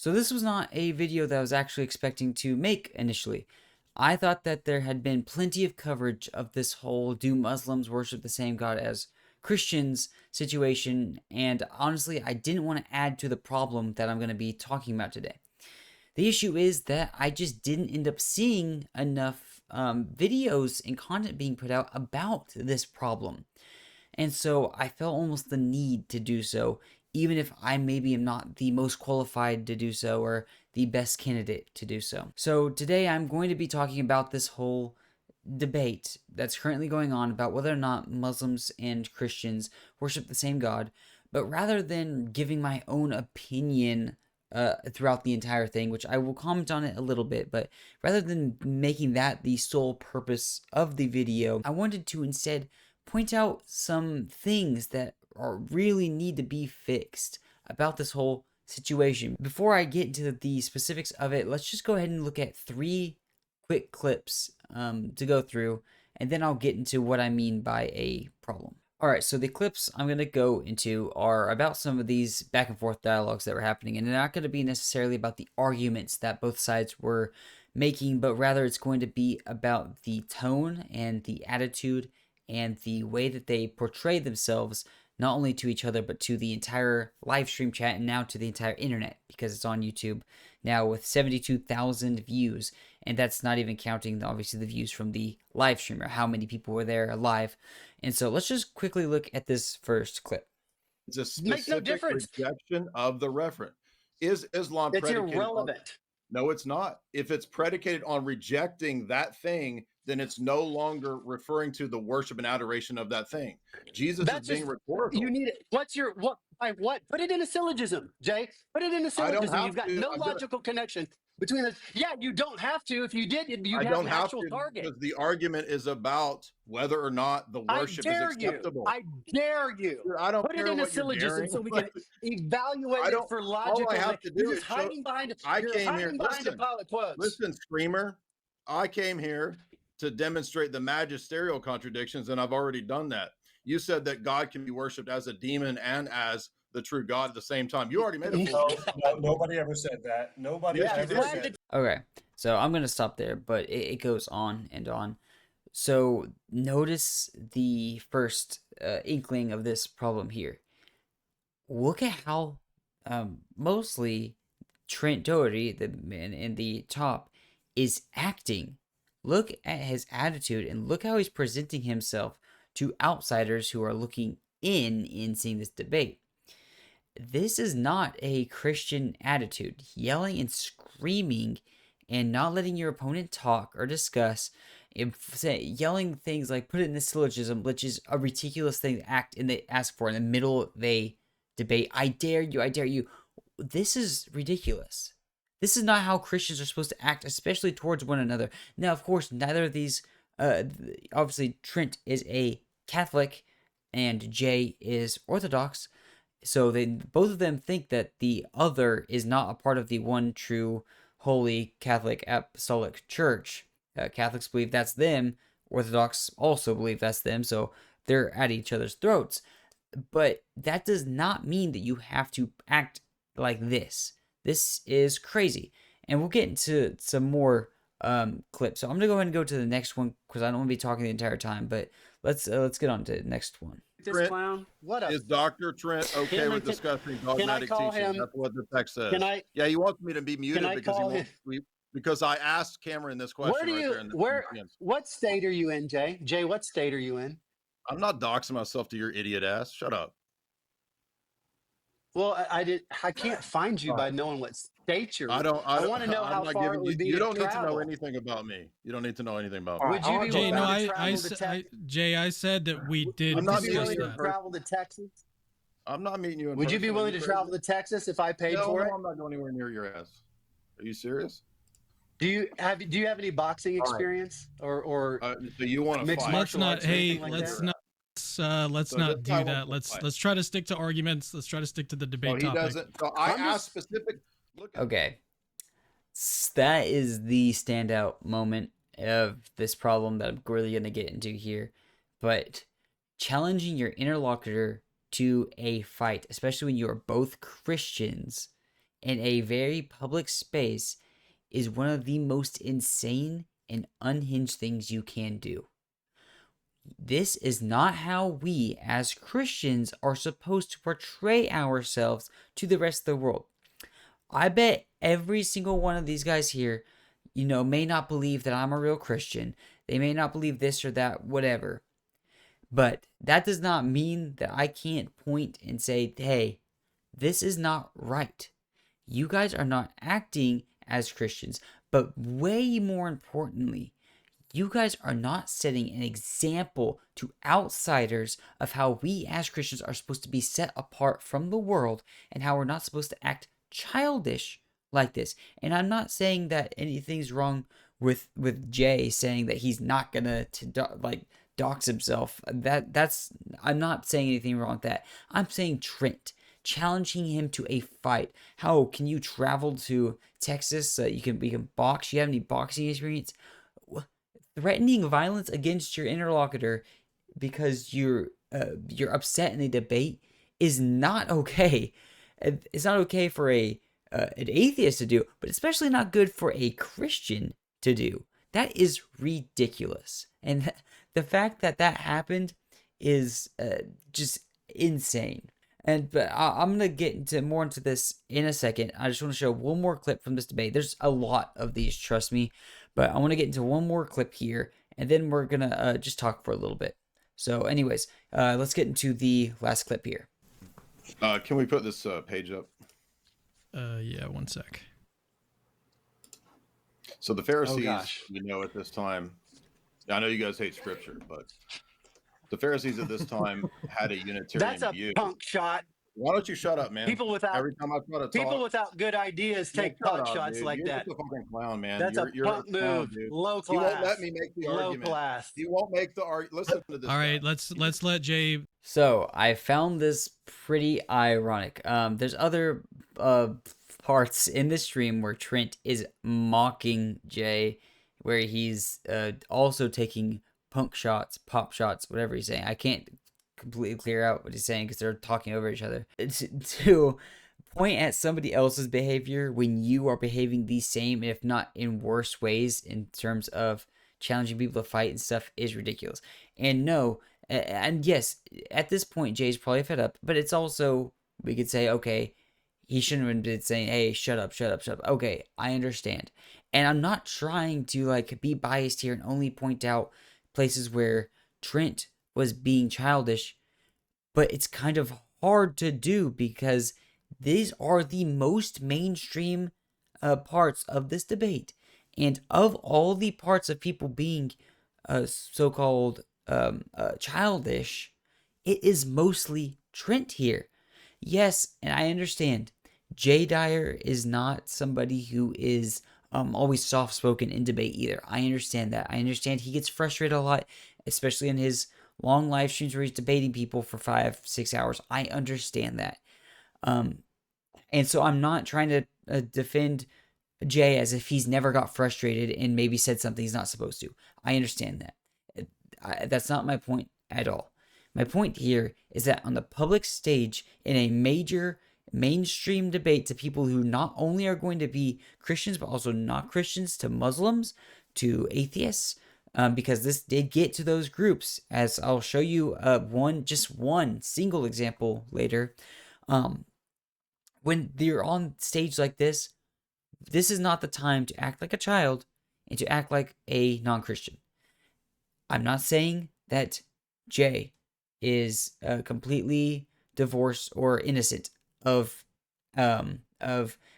So this was not a video that I was actually expecting to make initially. I thought that there had been plenty of coverage of this whole do Muslims worship the same God as Christians situation, and honestly, I didn't want to add to the problem that I'm going to be talking about today. The issue is that I just didn't end up seeing enough videos and content being put out about this problem. And so I felt almost the need to do so, even if I maybe am not the most qualified to do so or the best candidate to do so. So today I'm going to be talking about this whole debate that's currently going on about whether or not Muslims and Christians worship the same God. But rather than giving my own opinion throughout the entire thing, which I will comment on it a little bit, but rather than making that the sole purpose of the video, I wanted to instead point out some things that really need to be fixed about this whole situation. Before I get into the specifics of it, let's just go ahead and look at 3 quick clips to go through, and then I'll get into what I mean by a problem. Alright, so the clips I'm going to go into are about some of these back and forth dialogues that were happening, and they're not going to be necessarily about the arguments that both sides were making, but rather it's going to be about the tone and the attitude and the way that they portray themselves, not only to each other, but to the entire live stream chat and now to the entire internet, because it's on YouTube now with 72,000 views. And that's not even counting, obviously, the views from the live streamer, how many people were there live. And so let's just quickly look at this first clip. It's a specific rejection of the referent. Is Islam predicated irrelevant? No, it's not. If it's predicated on rejecting that thing, then it's no longer referring to the worship and adoration of that thing. Jesus is being rhetorical. You need it. What's your what? By what? Put it in a syllogism, Jay. Put it in a syllogism. You've got no logical connection between the. Yeah, you don't have to. If you did, you'd have an actual target. Because the argument is about whether or not the worship is acceptable. I dare you. I don't put it in a syllogism so we can evaluate it for logical. All I have to do is hiding behind. I came here. Listen, Screamer. I came here to demonstrate the magisterial contradictions, and I've already done that. You said that God can be worshipped as a demon and as the true God at the same time. You already made a no, nobody ever said that. Nobody ever said. Okay, so I'm gonna stop there, but it goes on and on. So notice the first inkling of this problem here. Look at how mostly Trent Doherty, the man in the top, is acting. Look at his attitude and look how he's presenting himself to outsiders who are looking in seeing this debate. This is not a Christian attitude. Yelling and screaming and not letting your opponent talk or discuss, and yelling things like put it in the syllogism, which is a ridiculous thing to ask for in the middle of a debate. I dare you, I dare you. This is ridiculous. This is not how Christians are supposed to act, especially towards one another. Now, of course, neither of these, obviously, Trent is a Catholic and Jay is Orthodox. So both of them think that the other is not a part of the one true holy Catholic Apostolic Church. Catholics believe that's them. Orthodox also believe that's them. So they're at each other's throats. But that does not mean that you have to act like this. This is crazy. And we'll get into some more clips. So I'm going to go ahead and go to the next one because I don't want to be talking the entire time. But let's get on to the next one. This clown. What is Dr. Trent okay with discussing dogmatic teaching? That's what the text says. Yeah, he wants me to be muted because I asked Cameron this question. What state are you in, Jay? Jay, what state are you in? I'm not doxing myself to your idiot ass. Shut up. Well, I can't find you by knowing what state you're in. I want to know how far it would be. You don't need to know anything about me. You don't need to know anything about me. Would you be willing to travel to Texas? Jay, I said that we did. Would you be willing to travel to Texas? I'm not meeting you in Would you be willing to travel to Texas if I paid for it? No, I'm not going anywhere near your ass. Are you serious? Do you have any boxing experience or do you want to mixed fight? martial arts? Let's not do that. Let's try to stick to arguments. Let's try to stick to the debate topic. Doesn't. So I asked specific. Okay, that is the standout moment of this problem that I'm really gonna get into here. But challenging your interlocutor to a fight, especially when you are both Christians, in a very public space is one of the most insane and unhinged things you can do. This is not how we as Christians are supposed to portray ourselves to the rest of the world. I bet every single one of these guys here, may not believe that I'm a real Christian. They may not believe this or that, whatever. But that does not mean that I can't point and say, hey, this is not right. You guys are not acting as Christians. But way more importantly, you guys are not setting an example to outsiders of how we as Christians are supposed to be set apart from the world and how we're not supposed to act childish like this. And I'm not saying that anything's wrong with Jay saying that he's not gonna dox himself. I'm not saying anything wrong with that. I'm saying Trent, challenging him to a fight. How can you travel to Texas so we can box? You have any boxing experience? Threatening violence against your interlocutor because you're upset in a debate is not okay. It's not okay for an atheist to do, but especially not good for a Christian to do. That is ridiculous. And the fact that happened is just insane. But I'm gonna get more into this in a second. I just want to show one more clip from this debate. There's a lot of these, trust me, but I want to get into one more clip here, and then we're gonna just talk for a little bit. So, anyways, let's get into the last clip here. Can we put this page up? Yeah, one sec. So the Pharisees, at this time, I know you guys hate scripture, but the Pharisees at this time had a Unitarian view. That's a punk shot. Why don't you shut up, man? Every time I try to talk, people without good ideas take punk shots dude. like You're that. Just a fucking clown, man. That's you're a punk move. Dude. Low class. You won't let me make the argument. Low class. You won't make the argument. Listen to this. All right, let's let Jay. So I found this pretty ironic. There's other parts in the stream where Trent is mocking Jay, where he's also taking punk shots, pop shots, whatever he's saying. I can't completely clear out what he's saying because they're talking over each other. To point at somebody else's behavior when you are behaving the same, if not in worse ways, in terms of challenging people to fight and stuff, is ridiculous. And no, and yes, at this point, Jay's probably fed up, but it's also, we could say, okay, he shouldn't have been saying, hey, shut up. Okay, I understand. And I'm not trying to be biased here and only point out places where Trent was being childish, but it's kind of hard to do because these are the most mainstream parts of this debate. And of all the parts of people being so-called childish, it is mostly Trent here. Yes, and I understand Jay Dyer is not somebody who is always soft-spoken in debate either. I understand that. I understand he gets frustrated a lot, especially in his long live streams where he's debating people for 5-6 hours. I understand that. And so I'm not trying to defend Jay as if he's never got frustrated and maybe said something he's not supposed to. I understand that. That's not my point at all. My point here is that on the public stage, in a major mainstream debate to people who not only are going to be Christians, but also not Christians, to Muslims, to atheists, because this did get to those groups, as I'll show you one single example later. When you're on stage like this is not the time to act like a child and to act like a non-Christian. I'm not saying that Jay is completely divorced or innocent of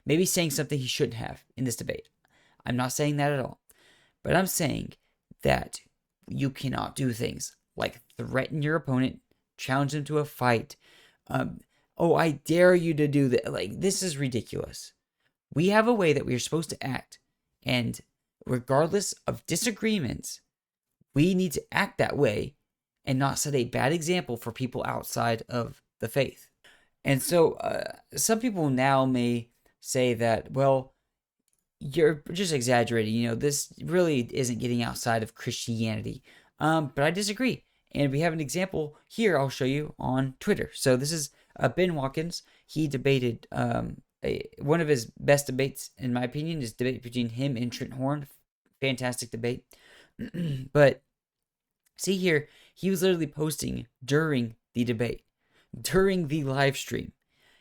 maybe saying something he shouldn't have in this debate. I'm not saying that at all. But I'm saying that you cannot do things like threaten your opponent, challenge them to a fight. Oh, I dare you to do that. This is ridiculous. We have a way that we are supposed to act. And regardless of disagreements, we need to act that way and not set a bad example for people outside of the faith. And so some people now may say that, well, you're just exaggerating. This really isn't getting outside of Christianity. But I disagree. And we have an example here I'll show you on Twitter. So this is Ben Watkins. He debated one of his best debates, in my opinion, is debate between him and Trent Horn. Fantastic debate. But see here, he was literally posting during the debate, during the live stream.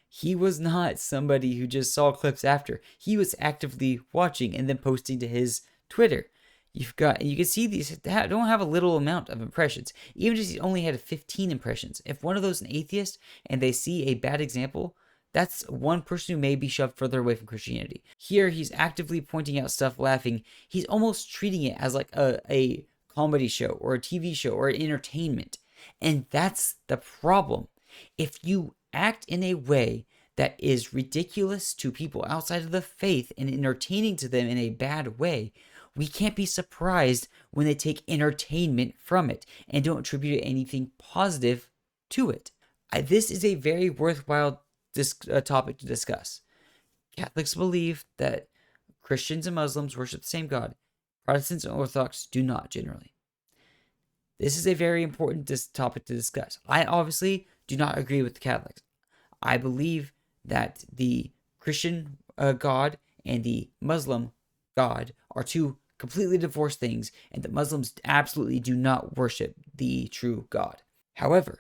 He was not somebody who just saw clips after. He was actively watching and then posting to his Twitter. You can see these don't have a little amount of impressions. Even if he only had 15 impressions. If one of those is an atheist and they see a bad example, that's one person who may be shoved further away from Christianity. Here, he's actively pointing out stuff, laughing. He's almost treating it as like a comedy show or a TV show or entertainment. And that's the problem. If you act in a way that is ridiculous to people outside of the faith and entertaining to them in a bad way, we can't be surprised when they take entertainment from it and don't attribute anything positive to it. This is a very worthwhile topic to discuss. Catholics believe that Christians and Muslims worship the same God. Protestants and Orthodox do not generally. This is a very important topic to discuss. I obviously do not agree with the Catholics. I believe that the Christian God and the Muslim God are two completely divorced things, and that Muslims absolutely do not worship the true God. However,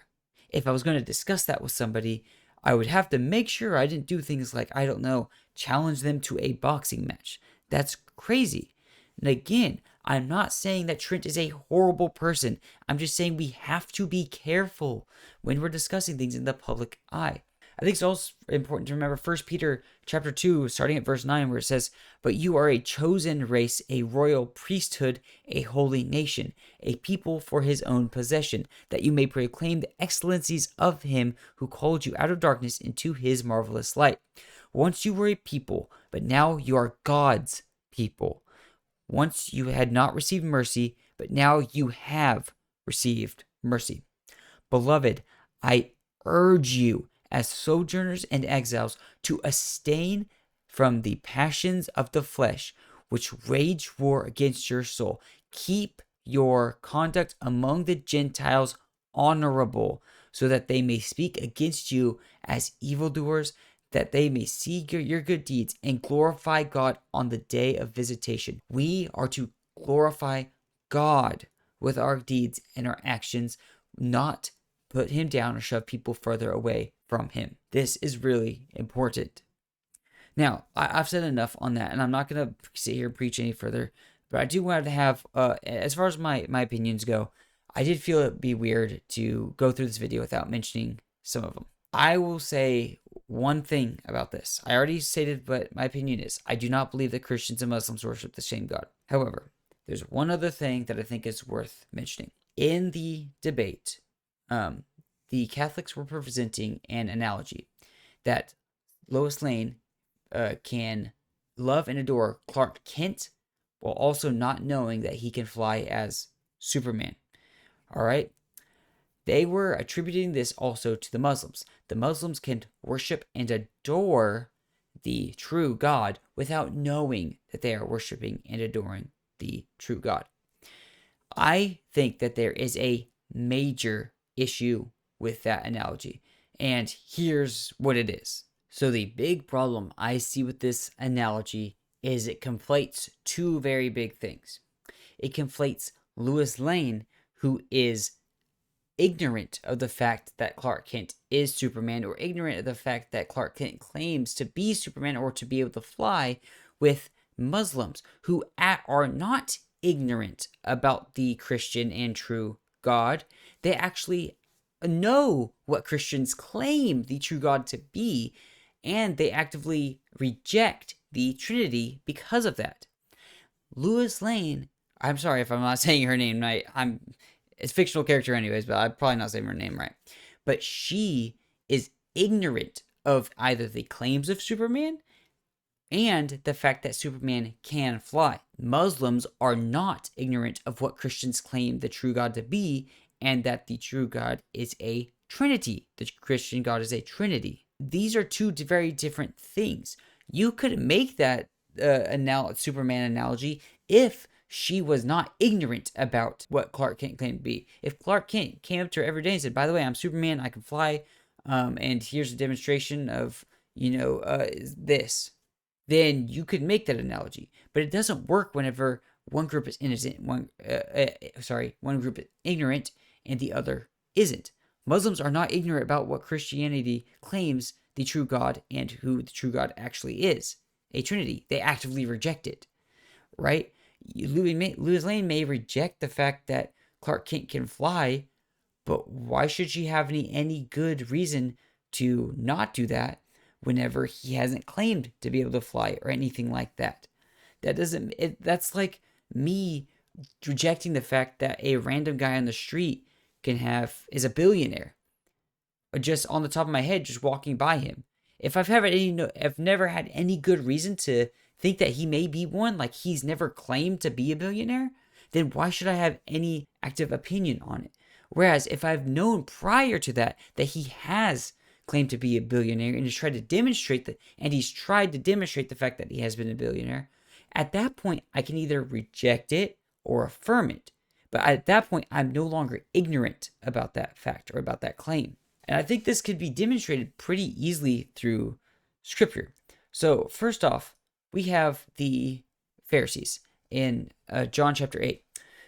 if I was going to discuss that with somebody, I would have to make sure I didn't do things like, I don't know, challenge them to a boxing match. That's crazy. And again, I'm not saying that Trent is a horrible person. I'm just saying we have to be careful when we're discussing things in the public eye. I think it's also important to remember 1 Peter chapter 2, starting at verse 9, where it says, "But you are a chosen race, a royal priesthood, a holy nation, a people for his own possession, that you may proclaim the excellencies of him who called you out of darkness into his marvelous light. Once you were a people, but now you are God's people. Once you had not received mercy, but now you have received mercy. Beloved, I urge you, as sojourners and exiles, to abstain from the passions of the flesh, which wage war against your soul. Keep your conduct among the Gentiles honorable, so that they may speak against you as evildoers, that they may see your good deeds and glorify God on the day of visitation." We are to glorify God with our deeds and our actions, not put him down or shove people further away from him. This is really important. Now, I've said enough on that, and I'm not going to sit here and preach any further, but I do want to have, as far as my opinions go, I did feel it'd be weird to go through this video without mentioning some of them. I will say one thing about this. I already stated what my opinion is. I do not believe that Christians and Muslims worship the same God. However, there's one other thing that I think is worth mentioning. In the debate, the Catholics were presenting an analogy that Lois Lane can love and adore Clark Kent while also not knowing that he can fly as Superman. All right? They were attributing this also to the Muslims. The Muslims can worship and adore the true God without knowing that they are worshiping and adoring the true God. I think that there is a major issue with that analogy, and here's what it is. So the big problem I see with this analogy is it conflates two very big things. It conflates Lois Lane, who is ignorant of the fact that Clark Kent is Superman, or ignorant of the fact that Clark Kent claims to be Superman or to be able to fly, with Muslims who are not ignorant about the Christian and true God. They actually know what Christians claim the true God to be, and they actively reject the Trinity because of that. Lois Lane, I'm sorry if I'm not saying her name right. It's a fictional character anyways, but I'm probably not saying her name right. But she is ignorant of either the claims of Superman and the fact that Superman can fly. Muslims are not ignorant of what Christians claim the true God to be, and that the true God is a Trinity. The Christian God is a Trinity. These are two very different things. You could make that Superman analogy if she was not ignorant about what Clark Kent claimed to be. If Clark Kent came up to her every day and said, "By the way, I'm Superman, I can fly, and here's a demonstration of this, then you could make that analogy. But it doesn't work whenever one group is innocent, one group is ignorant and the other isn't. Muslims are not ignorant about what Christianity claims the true God and who the true God actually is, a Trinity. They actively reject it, right? Louise Lane may reject the fact that Clark Kent can fly, but why should she have any good reason to not do that whenever he hasn't claimed to be able to fly or anything like that? That's like me rejecting the fact that a random guy on the street is a billionaire, or just on the top of my head, just walking by him. If I've never had any good reason to think that he may be one, like he's never claimed to be a billionaire, then why should I have any active opinion on it? Whereas if I've known prior to that he has claimed to be a billionaire and he's tried to demonstrate the fact that he has been a billionaire, at that point I can either reject it or affirm it. But at that point, I'm no longer ignorant about that fact or about that claim. And I think this could be demonstrated pretty easily through scripture. So first off, we have the Pharisees in John chapter 8,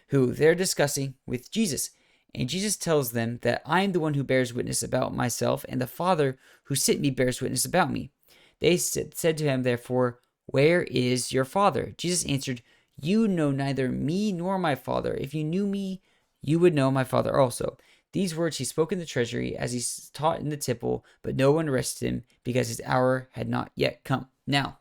who they're discussing with Jesus. And Jesus tells them that I am the one who bears witness about myself, and the Father who sent me bears witness about me. They said to him, therefore, where is your Father? Jesus answered, you know neither me nor my Father. If you knew me, you would know my Father also. These words he spoke in the treasury as he taught in the temple, but no one arrested him because his hour had not yet come. Now,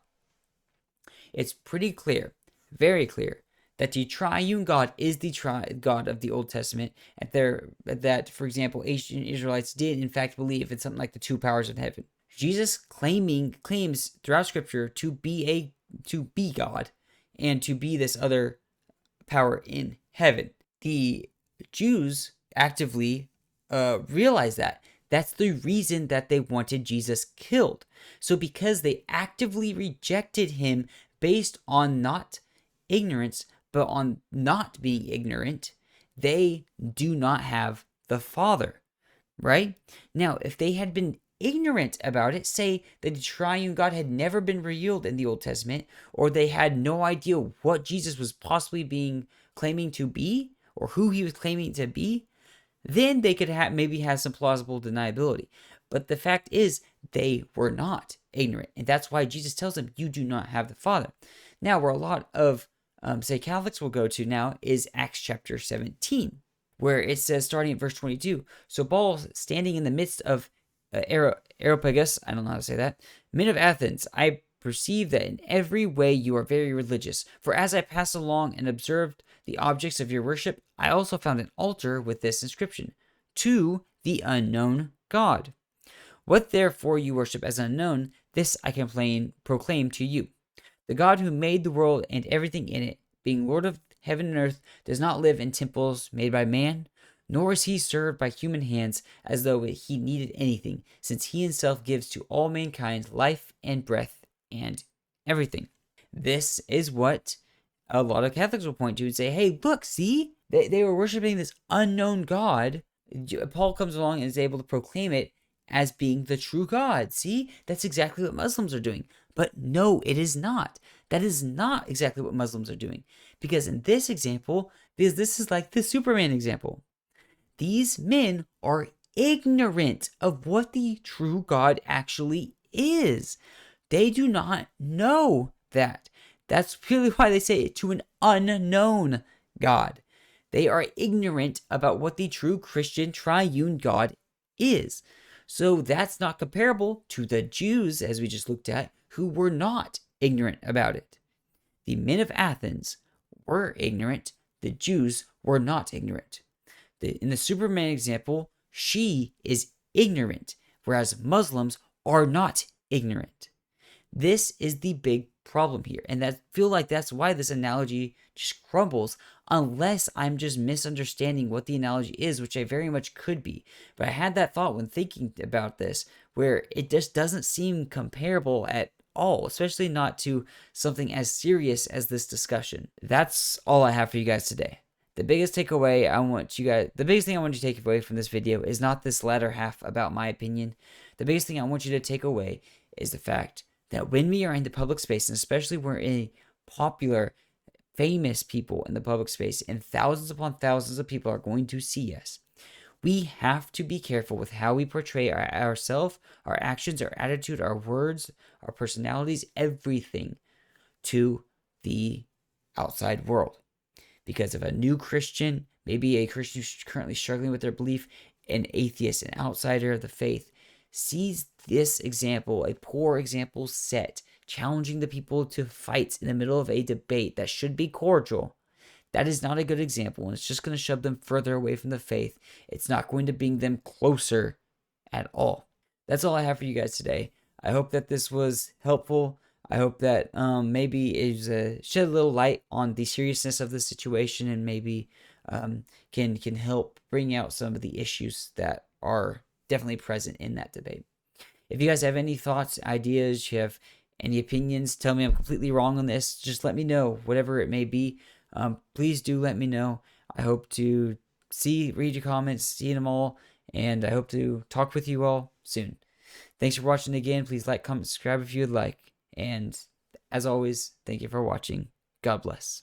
it's pretty clear, very clear, that the triune God is the God of the Old Testament, that, for example, ancient Israelites did in fact believe in something like the two powers of heaven. Jesus claims throughout Scripture to be God, and to be this other power in heaven. The Jews actively realize that. That's the reason that they wanted Jesus killed. So because they actively rejected him based on not ignorance, but on not being ignorant, they do not have the Father, right? Now, if they had been ignorant about it, say that the triune God had never been revealed in the Old Testament, or they had no idea what Jesus was possibly claiming to be, or who he was claiming to be, then they could maybe have some plausible deniability. But the fact is, they were not ignorant, and that's why Jesus tells them, you do not have the Father. Now, where a lot of, say, Catholics will go to now is Acts chapter 17, where it says, starting at verse 22, so Paul, standing in the midst of Areopagus, I don't know how to say that, men of Athens, I perceive that in every way you are very religious. For as I passed along and observed the objects of your worship, I also found an altar with this inscription, to the unknown God. What therefore you worship as unknown, this I can proclaim to you. The God who made the world and everything in it, being Lord of heaven and earth, does not live in temples made by man, nor is he served by human hands as though he needed anything, since he himself gives to all mankind life and breath and everything. This is what a lot of Catholics will point to and say, hey, look, see? They were worshiping this unknown God. Paul comes along and is able to proclaim it as being the true God. See? That's exactly what Muslims are doing. But no, it is not. That is not exactly what Muslims are doing. Because in this example, this is like the Superman example. These men are ignorant of what the true God actually is. They do not know that. That's really why they say it, to an unknown God. They are ignorant about what the true Christian triune God is. So that's not comparable to the Jews, as we just looked at, who were not ignorant about it. The men of Athens were ignorant. The Jews were not ignorant. In the Superman example, she is ignorant, whereas Muslims are not ignorant. This is the big problem here, and I feel like that's why this analogy just crumbles, unless I'm just misunderstanding what the analogy is, which I very much could be. But I had that thought when thinking about this, where it just doesn't seem comparable at all, especially not to something as serious as this discussion. That's all I have for you guys today. The biggest thing I want you to take away from this video is not this latter half about my opinion. The biggest thing I want you to take away is the fact that when we are in the public space, and especially we're in popular, famous people in the public space, and thousands upon thousands of people are going to see us, we have to be careful with how we portray ourselves, our actions, our attitude, our words, our personalities, everything to the outside world. Because if a new Christian, maybe a Christian who's currently struggling with their belief, an atheist, an outsider of the faith, sees this example, a poor example set, challenging the people to fight in the middle of a debate that should be cordial, that is not a good example, and it's just going to shove them further away from the faith. It's not going to bring them closer at all. That's all I have for you guys today. I hope that this was helpful. I hope that maybe it shed a little light on the seriousness of the situation, and maybe can help bring out some of the issues that are definitely present in that debate. If you guys have any thoughts, ideas, you have any opinions, tell me I'm completely wrong on this. Just let me know, whatever it may be. Please do let me know. I hope to read your comments, see them all, and I hope to talk with you all soon. Thanks for watching again. Please like, comment, subscribe if you'd like. And as always, thank you for watching. God bless.